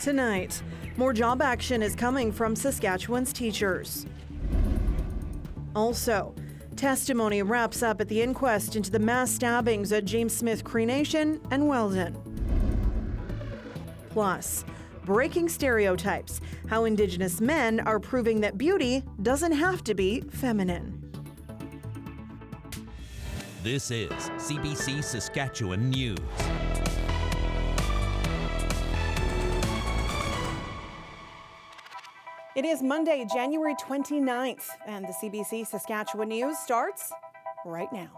Tonight, more job action is coming from Saskatchewan's teachers. Also, testimony wraps up at the inquest into the mass stabbings at James Smith Cree Nation and Weldon. Plus, breaking stereotypes, how Indigenous men are proving that beauty doesn't have to be feminine. This is CBC Saskatchewan News. It is Monday, January 29th, and the CBC Saskatchewan News starts right now.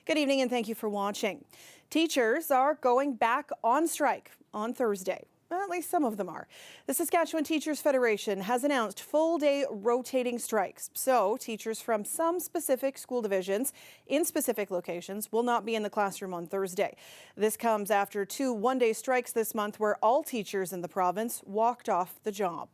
Good evening and thank you for watching. Teachers are going back on strike on Thursday. Well, at least some of them are. The Saskatchewan Teachers Federation has announced full-day rotating strikes. So teachers from some specific school divisions in specific locations will not be in the classroom on Thursday. This comes after 2 one-day strikes this month where all teachers in the province walked off the job.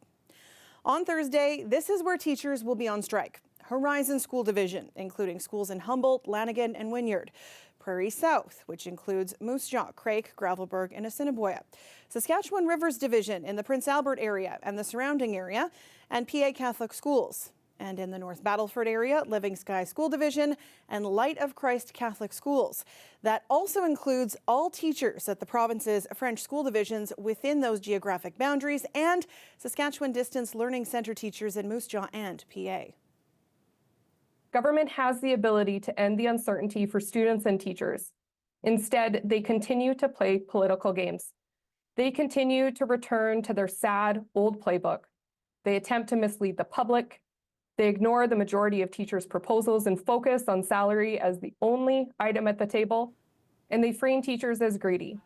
On Thursday, this is where teachers will be on strike. Horizon School Division, including schools in Humboldt, Lanigan and Wynyard. Prairie South, which includes Moose Jaw, Craik, Gravelbourg and Assiniboia. Saskatchewan Rivers Division in the Prince Albert area and the surrounding area, and PA Catholic Schools. And in the North Battleford area, Living Sky School Division and Light of Christ Catholic Schools. That also includes all teachers at the province's French school divisions within those geographic boundaries and Saskatchewan Distance Learning Centre teachers in Moose Jaw and PA. Government has the ability to end the uncertainty for students and teachers. Instead, they continue to play political games. They continue to return to their sad old playbook. They attempt to mislead the public. They ignore the majority of teachers' proposals and focus on salary as the only item at the table. And they frame teachers as greedy.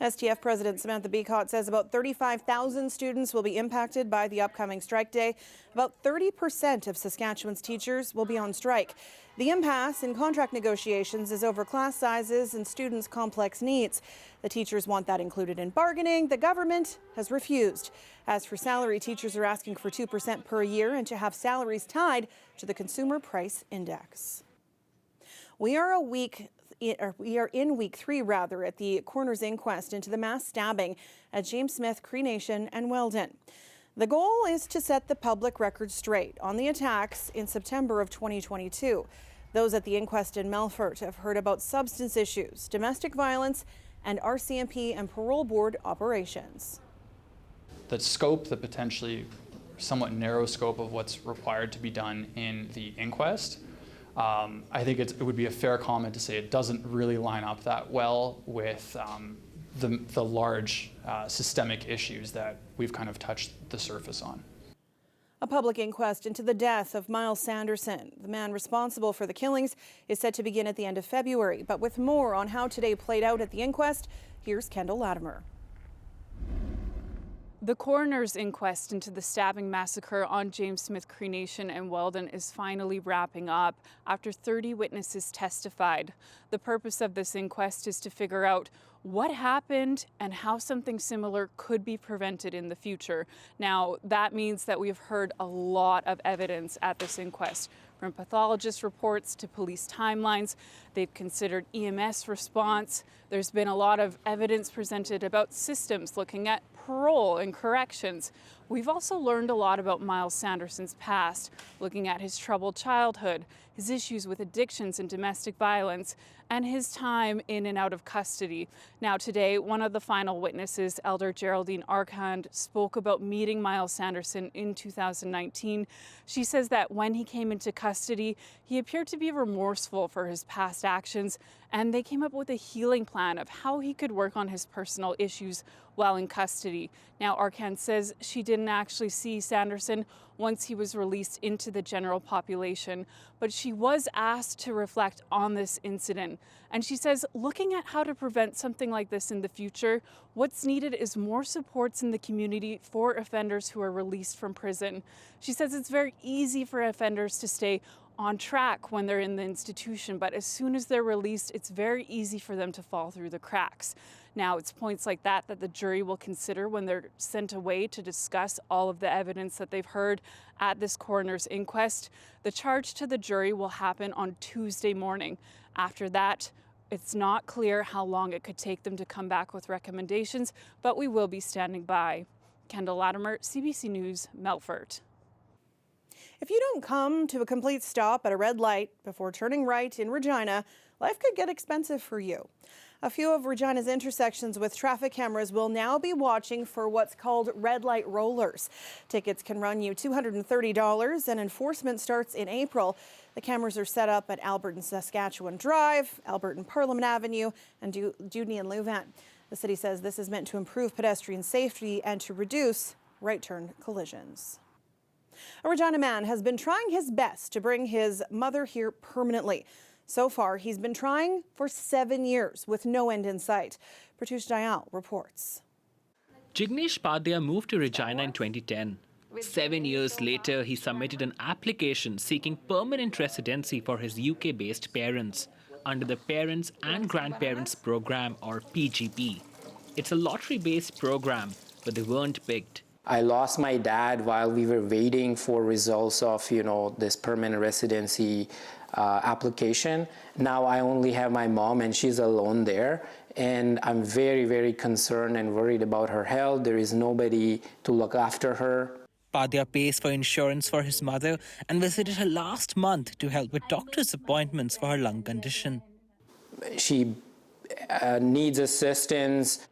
STF President Samantha Beacott says about 35,000 students will be impacted by the upcoming strike day. About 30% of Saskatchewan's teachers will be on strike. The impasse in contract negotiations is over class sizes and students' complex needs. The teachers want that included in bargaining. The government has refused. As for salary, teachers are asking for 2% per year and to have salaries tied to the Consumer Price Index. We are in week 3 at the coroner's inquest into the mass stabbing at James Smith Cree Nation and Weldon. The goal is to set the public record straight on the attacks in September of 2022. Those at the inquest in Melfort have heard about substance issues, domestic violence, and RCMP and parole board operations. The scope, the potentially somewhat narrow scope of what's required to be done in the inquest, I think it would be a fair comment to say it doesn't really line up that well with the large systemic issues that we've kind of touched the surface on. A public inquest into the death of Miles Sanderson, the man responsible for the killings, is set to begin at the end of February. But with more on how today played out at the inquest, here's Kendall Latimer. The coroner's inquest into the stabbing massacre on James Smith Cree Nation and Weldon is finally wrapping up after 30 witnesses testified. The purpose of this inquest is to figure out what happened and how something similar could be prevented in the future. Now, that means that we've heard a lot of evidence at this inquest, from pathologist reports to police timelines. They've considered EMS response. There's been a lot of evidence presented about systems looking at parole and corrections. We've also learned a lot about Miles Sanderson's past, looking at his troubled childhood, his issues with addictions and domestic violence, and his time in and out of custody. Now today, one of the final witnesses, Elder Geraldine Arcand, spoke about meeting Miles Sanderson in 2019. She says that when he came into custody, he appeared to be remorseful for his past actions, and they came up with a healing plan of how he could work on his personal issues while in custody. Now, Arcand says she didn't actually see Sanderson once he was released into the general population, but she was asked to reflect on this incident. And she says, looking at how to prevent something like this in the future, what's needed is more supports in the community for offenders who are released from prison. She says it's very easy for offenders to stay on track when they're in the institution, but as soon as they're released, it's very easy for them to fall through the cracks. Now, it's points like that that the jury will consider when they're sent away to discuss all of the evidence that they've heard at this coroner's inquest. The charge to the jury will happen on Tuesday morning. After that, It's not clear how long it could take them to come back with recommendations, but we will be standing by. Kendall Latimer, CBC News, Melfort. If you don't come to a complete stop at a red light before turning right in Regina, life could get expensive for you. A few of Regina's intersections with traffic cameras will now be watching for what's called red light rollers. Tickets can run you $230 and enforcement starts in April. The cameras are set up at Albert and Saskatchewan Drive, Albert and Parliament Avenue, and Dewdney and Leuven. The city says this is meant to improve pedestrian safety and to reduce right turn collisions. A Regina man has been trying his best to bring his mother here permanently. So far, he's been trying for 7 years with no end in sight. Pratush Dayal reports. Jignesh Padya moved to Regina in 2010. 7 years later, he submitted an application seeking permanent residency for his UK-based parents under the Parents and Grandparents Program, or PGP. It's a lottery-based program, but they weren't picked. I lost my dad while we were waiting for results of, this permanent residency application. Now I only have my mom and she's alone there. And I'm very, very concerned and worried about her health. There is nobody to look after her. Padya pays for insurance for his mother and visited her last month to help with doctor's appointments for her lung condition. She needs assistance.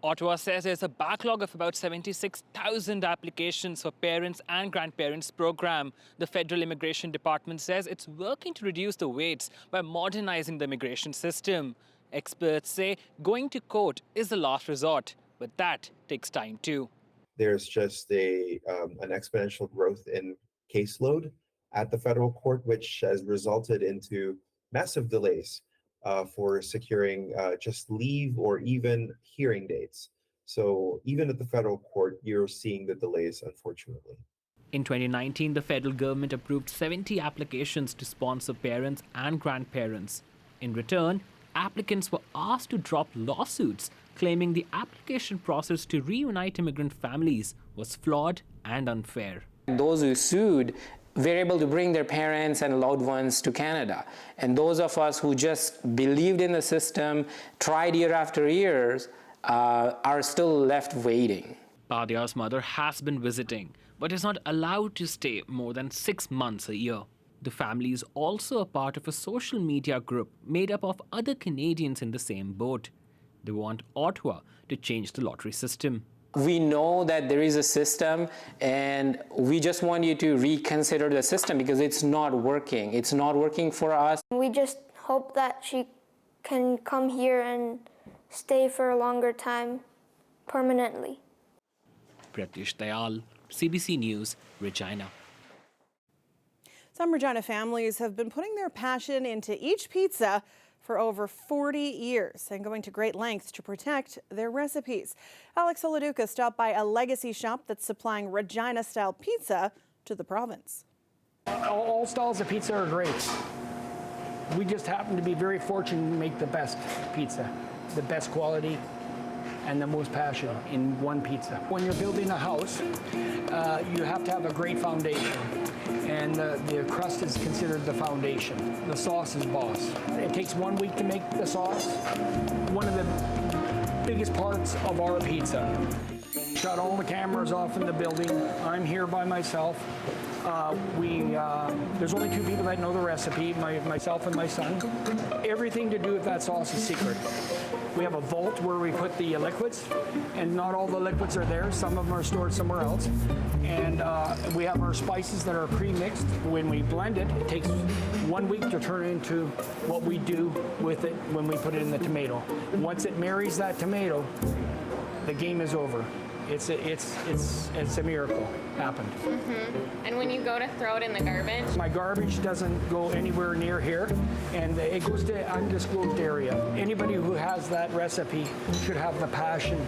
Ottawa says there's a backlog of about 76,000 applications for Parents and Grandparents Program. The Federal Immigration Department says it's working to reduce the waits by modernizing the immigration system. Experts say going to court is the last resort, but that takes time too. There's just an exponential growth in caseload at the federal court, which has resulted into massive delays for securing just leave or even hearing dates. So even at the federal court, you're seeing the delays, unfortunately. In 2019, the federal government approved 70 applications to sponsor parents and grandparents. In return, applicants were asked to drop lawsuits, claiming the application process to reunite immigrant families was flawed and unfair. Those who sued were able to bring their parents and loved ones to Canada. And those of us who just believed in the system, tried year after year, are still left waiting. Padya's mother has been visiting, but is not allowed to stay more than 6 months a year. The family is also a part of a social media group made up of other Canadians in the same boat. They want Ottawa to change the lottery system. We know that there is a system, and we just want you to reconsider the system because it's not working. It's not working for us. We just hope that she can come here and stay for a longer time permanently. Pratush Dayal, CBC News, Regina. Some Regina families have been putting their passion into each pizza for over 40 years and going to great lengths to protect their recipes. Alex Oladuka stopped by a legacy shop that's supplying Regina-style pizza to the province. All styles of pizza are great. We just happen to be very fortunate to make the best pizza, the best quality, and the most passion in one pizza. When you're building a house, you have to have a great foundation. And the crust is considered the foundation. The sauce is boss. It takes 1 week to make the sauce. One of the biggest parts of our pizza. Shut all the cameras off in the building. I'm here by myself. There's only 2 people that know the recipe, myself and my son. Everything to do with that sauce is secret. We have a vault where we put the liquids, and not all the liquids are there. Some of them are stored somewhere else. And we have our spices that are pre-mixed. When we blend it, it takes 1 week to turn into what we do with it when we put it in the tomato. Once it marries that tomato, the game is over. It's a miracle happened. Mm-hmm. And when you go to throw it in the garbage? My garbage doesn't go anywhere near here, and it goes to undisclosed area. Anybody who has that recipe should have the passion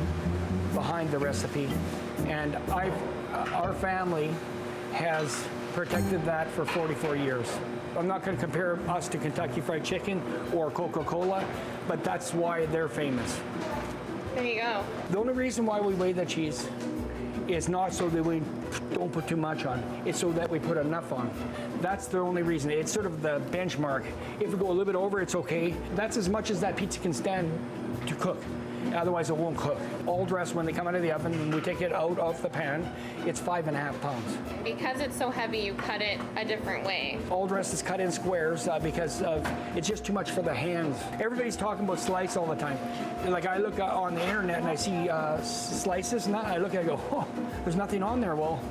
behind the recipe. And our family has protected that for 44 years. I'm not going to compare us to Kentucky Fried Chicken or Coca-Cola, but that's why they're famous. There you go. The only reason why we weigh the cheese is not so that we don't put too much on. It's so that we put enough on. That's the only reason. It's sort of the benchmark. If we go a little bit over, it's okay. That's as much as that pizza can stand to cook. Otherwise, it won't cook. All dressed, when they come out of the oven and we take it out of the pan, it's 5.5 pounds. Because it's so heavy, you cut it a different way. All dressed is cut in squares because it's just too much for the hands. Everybody's talking about slice all the time. Like I look on the internet and I see slices, and I look and I go, oh, there's nothing on there. Well,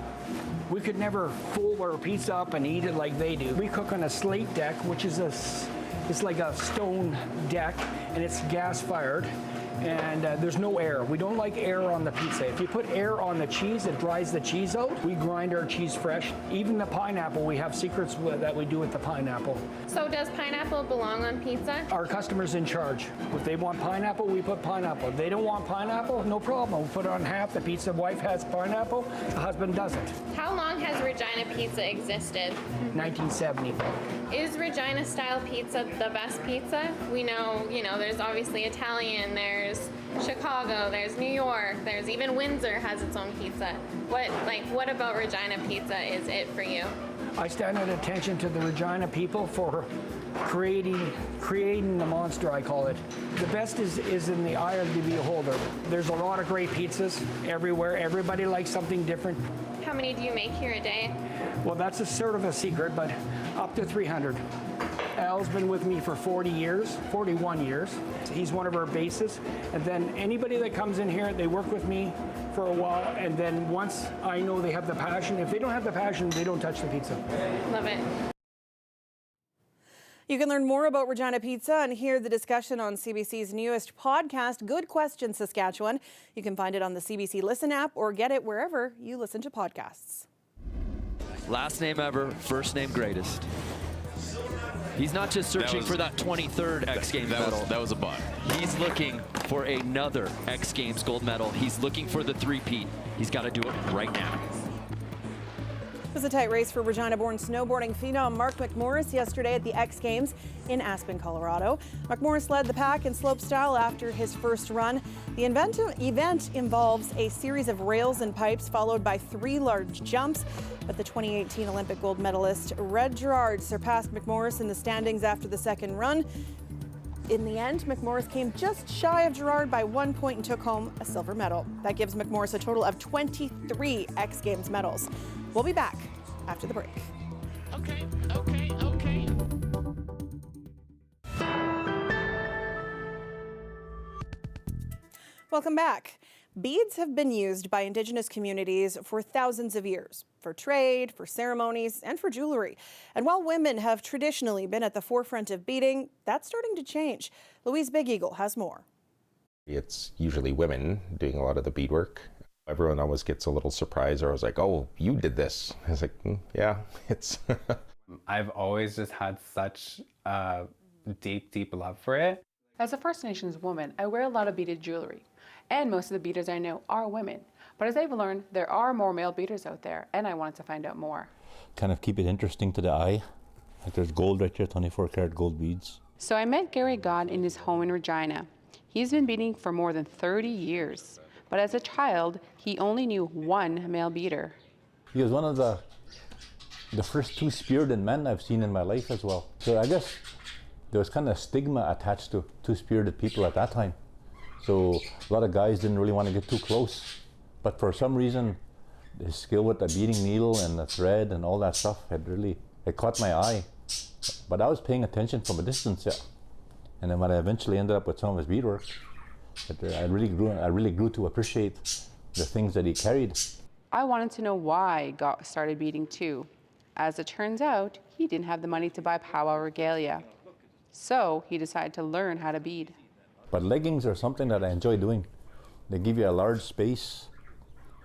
we could never fold our pizza up and eat it like they do. We cook on a slate deck, which is it's like a stone deck, and it's gas fired. And there's no air. We don't like air on the pizza. If you put air on the cheese, it dries the cheese out. We grind our cheese fresh. Even the pineapple, we have secrets that we do with the pineapple. So does pineapple belong on pizza? Our customer's in charge. If they want pineapple, we put pineapple. If they don't want pineapple, no problem. We put it on half. The pizza wife has pineapple, the husband doesn't. How long has Regina pizza existed? 1970. Is Regina style pizza the best pizza? We know, there's obviously Italian, there's Chicago, there's New York, there's even Windsor has its own pizza. What about Regina pizza is it for you? I stand at attention to the Regina people for creating the monster, I call it. The best is in the eye of the beholder. There's a lot of great pizzas everywhere. Everybody likes something different. How many do you make here a day? Well, that's a sort of a secret, but up to 300. Al's been with me for 41 years. He's one of our bases. And then anybody that comes in here, they work with me for a while, and then once I know they have the passion, if they don't have the passion, they don't touch the pizza. Love it. You can learn more about Regina Pizza and hear the discussion on CBC's newest podcast, Good Question Saskatchewan. You can find it on the CBC Listen app or get it wherever you listen to podcasts. Last name ever, first name greatest. He's not just searching for that 23rd X Games medal. That was a butt. He's looking for another X Games gold medal. He's looking for the three-peat. He's got to do it right now. It was a tight race for Regina-born snowboarding phenom Mark McMorris yesterday at the X Games in Aspen, Colorado. McMorris led the pack in slopestyle after his first run. The event involves a series of rails and pipes followed by 3 large jumps. But the 2018 Olympic gold medalist Red Gerard surpassed McMorris in the standings after the second run. In the end, McMorris came just shy of Gerard by 1 point and took home a silver medal. That gives McMorris a total of 23 X Games medals. We'll be back after the break. Okay. Welcome back. Beads have been used by Indigenous communities for thousands of years, for trade, for ceremonies, and for jewelry. And while women have traditionally been at the forefront of beading, that's starting to change. Louise Big Eagle has more. It's usually women doing a lot of the beadwork. Everyone always gets a little surprised, or I was like, oh, you did this. I was like, yeah, it's... I've always just had such a deep love for it. As a First Nations woman, I wear a lot of beaded jewelry. And most of the beaders I know are women. But as I've learned, there are more male beaders out there, and I wanted to find out more. Kind of keep it interesting to the eye. Like there's gold right here, 24-karat gold beads. So I met Gary God in his home in Regina. He's been beading for more than 30 years. But as a child, he only knew one male beader. He was one of the first two-spirited men I've seen in my life as well. So I guess there was kind of stigma attached to two-spirited people at that time. So a lot of guys didn't really want to get too close. But for some reason, his skill with the beading needle and the thread and all that stuff it caught my eye. But I was paying attention from a distance, yeah. And then when I eventually ended up with some of his beadwork, I really grew to appreciate the things that he carried. I wanted to know why God started beading too. As it turns out, he didn't have the money to buy powwow regalia. So he decided to learn how to bead. But leggings are something that I enjoy doing. They give you a large space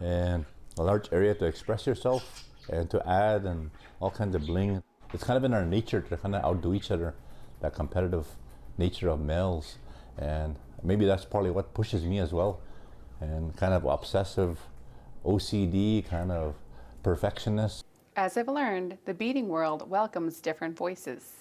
and a large area to express yourself and to add and all kinds of bling. It's kind of in our nature to kind of outdo each other, that competitive nature of males. And maybe that's probably what pushes me as well. And kind of obsessive, OCD, kind of perfectionist. As I've learned, the beading world welcomes different voices.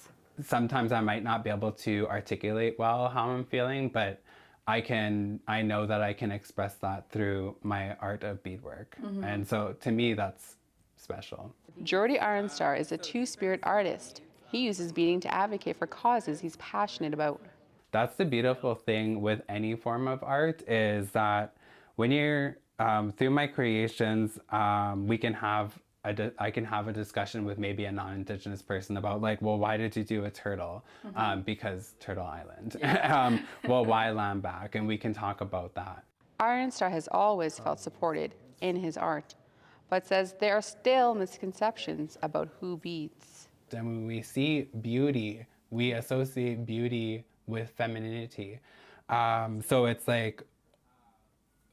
Sometimes I might not be able to articulate well how I'm feeling, but I know that I can express that through my art of beadwork. And so to me, that's special. Jordy Arnstar is a two-spirit artist. He uses beading to advocate for causes he's passionate about. That's the beautiful thing with any form of art, is that when you're through my creations, I can have a discussion with maybe a non-Indigenous person about, like, well, why did you do a turtle? Because Turtle Island. Well, why lamb back? And we can talk about that. Arnstar has always felt supported in his art, but says there are still misconceptions about who beads. And when we see beauty, we associate beauty with femininity. So it's like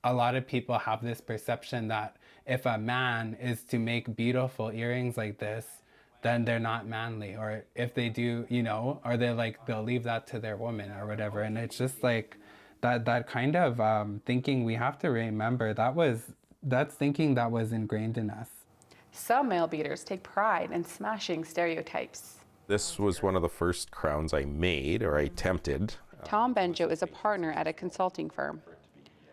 a lot of people have this perception that if a man is to make beautiful earrings like this, then they're not manly. Or if they do, you know, or they'll leave that to their woman or whatever. And it's just like that kind of thinking we have to remember, that's thinking that was ingrained in us. Some male beaders take pride in smashing stereotypes. This was one of the first crowns I made, or I attempted. Tom Benjo is a partner at a consulting firm.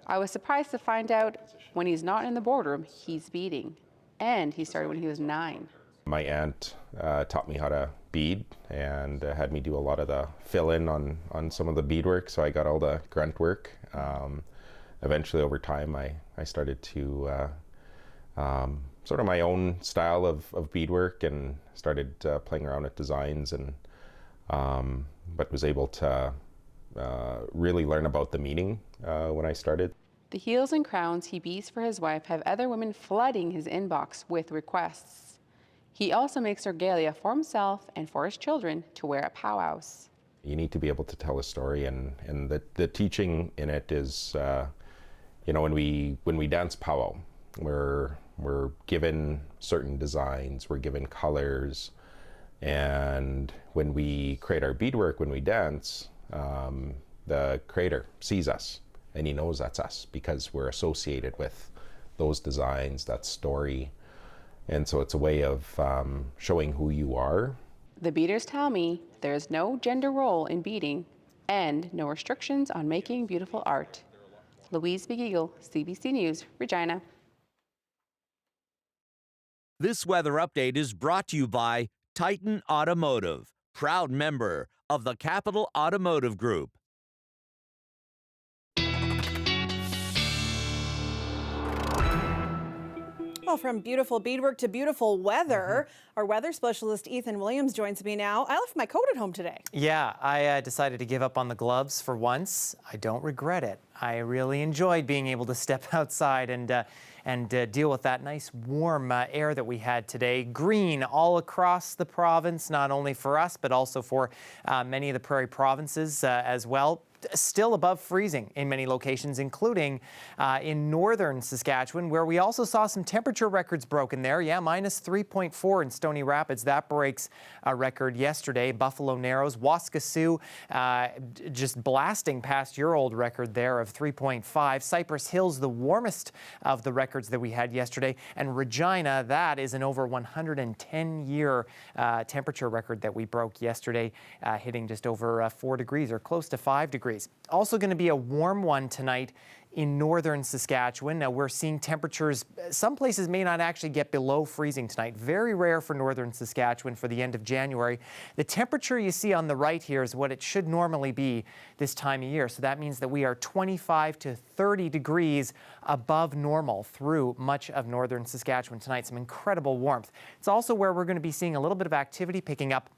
I was surprised to find out when he's not in the boardroom, he's beading. And he started when he was 9. My aunt taught me how to bead and had me do a lot of the fill-in on some of the beadwork, so I got all the grunt work. Eventually, over time, I started to sort of my own style of beadwork and started playing around with designs, and but was able to really learn about the meaning when I started. The heels and crowns he beads for his wife have other women flooding his inbox with requests. He also makes regalia for himself and for his children to wear at powwows. You need to be able to tell a story, and the teaching in it is, you know, when we dance powwow, we're given certain designs, we're given colors, and when we create our beadwork, when we dance, the creator sees us and he knows that's us because we're associated with those designs, that story. And so it's a way of showing who you are. The beaders tell me there is no gender role in beading and no restrictions on making beautiful art. Louise Beagle, CBC News, Regina. This weather update is brought to you by Titan Automotive, proud member of the Capital Automotive Group. Well, from beautiful beadwork to beautiful weather, our weather specialist Ethan Williams joins me now. I left my coat at home today. Yeah, I decided to give up on the gloves for once. I don't regret it. I really enjoyed being able to step outside and deal with that nice warm air that we had today. Green all across the province, not only for us, but also for many of the prairie provinces as well. Still above freezing in many locations, including in northern Saskatchewan, where we also saw some temperature records broken there. Yeah, minus 3.4 in Stony Rapids. That breaks a record yesterday. Buffalo Narrows, Waskesiu, just blasting past your old record there of 3.5. Cypress Hills, the warmest of the records that we had yesterday. And Regina, that is an over 110-year temperature record that we broke yesterday, hitting just over 4 degrees or close to 5 degrees. Also going to be a warm one tonight in northern Saskatchewan. Now we're seeing temperatures, some places may not actually get below freezing tonight. Very rare for northern Saskatchewan for the end of January. The temperature you see on the right here is what it should normally be this time of year. So that means that we are 25 to 30 degrees above normal through much of northern Saskatchewan tonight. Some incredible warmth. It's also where we're going to be seeing a little bit of activity picking up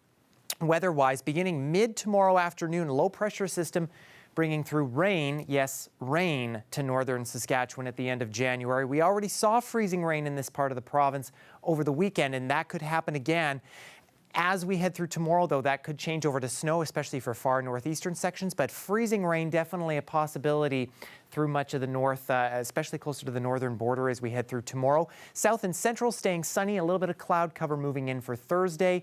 weather-wise, beginning mid-tomorrow afternoon. Low pressure system bringing through rain, yes, rain to northern Saskatchewan at the end of January. We already saw freezing rain in this part of the province over the weekend, and that could happen again. As we head through tomorrow, though, that could change over to snow, especially for far northeastern sections, but freezing rain definitely a possibility through much of the north, especially closer to the northern border as we head through tomorrow. South and central staying sunny, a little bit of cloud cover moving in for Thursday.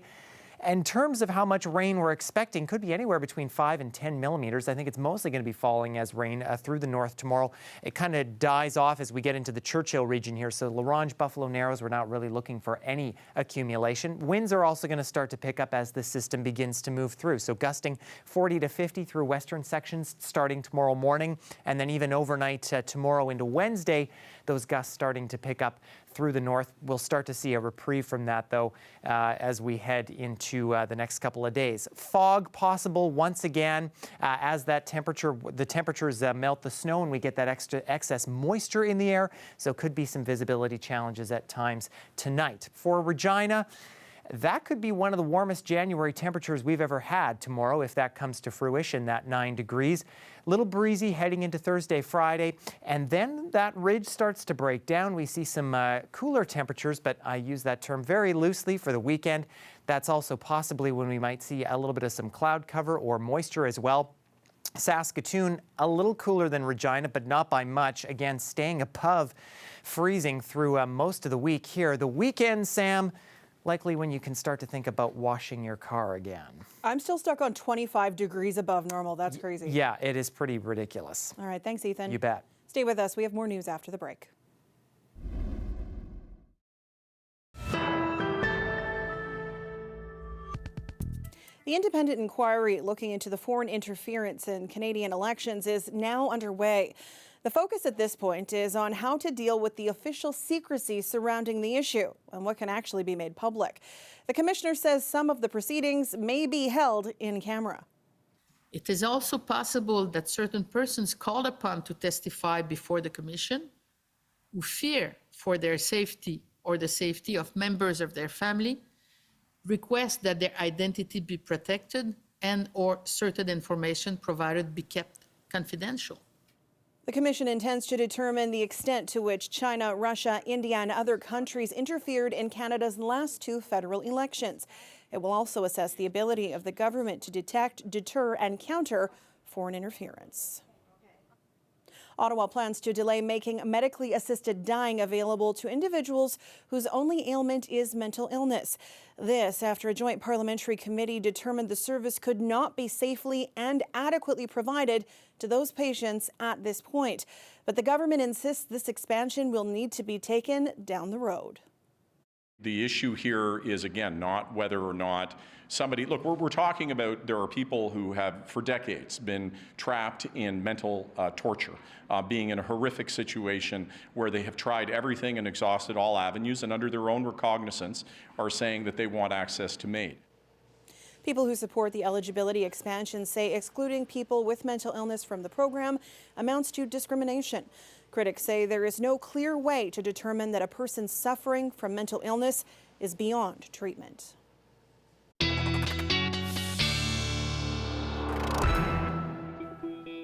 In terms of how much rain we're expecting, could be anywhere between 5 and 10 millimeters. I think it's mostly going to be falling as rain through the north tomorrow. It kind of dies off as we get into the Churchill region here. So La Ronge, Buffalo Narrows, we're not really looking for any accumulation. Winds are also going to start to pick up as the system begins to move through. So gusting 40 to 50 through western sections starting tomorrow morning, and then even overnight tomorrow into Wednesday, those gusts starting to pick up through the north. We'll start to see a reprieve from that, though, as we head into the next couple of days. Fog possible once again as the temperatures melt the snow and we get that excess moisture in the air. So could be some visibility challenges at times tonight. For Regina, that could be one of the warmest January temperatures we've ever had tomorrow if that comes to fruition, that 9 degrees. Little breezy heading into Thursday, Friday, and then that ridge starts to break down. We see some cooler temperatures, but I use that term very loosely for the weekend. That's also possibly when we might see a little bit of some cloud cover or moisture as well. Saskatoon, a little cooler than Regina, but not by much. Again, staying above freezing through most of the week here. The weekend, Sam, likely when you can start to think about washing your car again. I'm still stuck on 25 degrees above normal. That's crazy. Yeah, it is pretty ridiculous. All right, thanks, Ethan. You bet. Stay with us. We have more news after the break. The independent inquiry looking into the foreign interference in Canadian elections is now underway. The focus at this point is on how to deal with the official secrecy surrounding the issue and what can actually be made public. The commissioner says some of the proceedings may be held in camera. It is also possible that certain persons called upon to testify before the commission who fear for their safety or the safety of members of their family request that their identity be protected and or certain information provided be kept confidential. The commission intends to determine the extent to which China, Russia, India, and other countries interfered in Canada's last 2 federal elections. It will also assess the ability of the government to detect, deter, and counter foreign interference. Ottawa plans to delay making medically assisted dying available to individuals whose only ailment is mental illness. This after a joint parliamentary committee determined the service could not be safely and adequately provided to those patients at this point. But the government insists this expansion will need to be taken down the road. The issue here is, again, not whether or not somebody, look, we're talking about there are people who have for decades been trapped in mental torture, being in a horrific situation where they have tried everything and exhausted all avenues and under their own recognizance are saying that they want access to MAID. People who support the eligibility expansion say excluding people with mental illness from the program amounts to discrimination. Critics say there is no clear way to determine that a person suffering from mental illness is beyond treatment.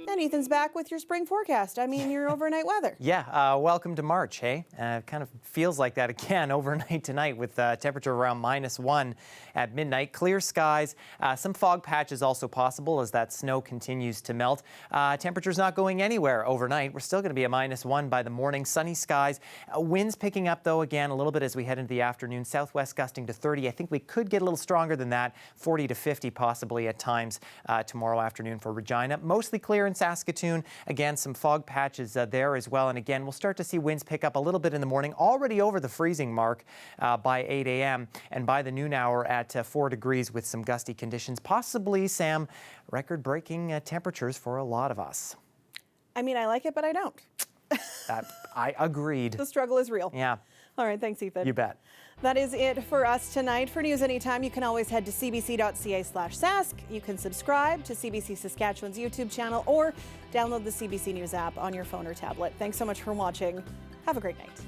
And Ethan's back with your spring forecast. I mean, your overnight weather. Yeah, welcome to March, hey? Kind of feels like that again overnight tonight with temperature around -1 at midnight. Clear skies, some fog patches also possible as that snow continues to melt. Temperature's not going anywhere overnight. We're still going to be at -1 by the morning. Sunny skies. Winds picking up, though, again, a little bit as we head into the afternoon. Southwest gusting to 30. I think we could get a little stronger than that, 40 to 50 possibly at times tomorrow afternoon for Regina. Mostly clear in Saskatoon. Again, some fog patches there as well. And again, we'll start to see winds pick up a little bit in the morning, already over the freezing mark by 8 a.m. and by the noon hour at 4 degrees with some gusty conditions. Possibly, Sam, record-breaking temperatures for a lot of us. I mean, I like it, but I don't. I agreed. The struggle is real. Yeah. All right, thanks, Ethan. You bet. That is it for us tonight. For news anytime, you can always head to cbc.ca/Sask. You can subscribe to CBC Saskatchewan's YouTube channel or download the CBC News app on your phone or tablet. Thanks so much for watching. Have a great night.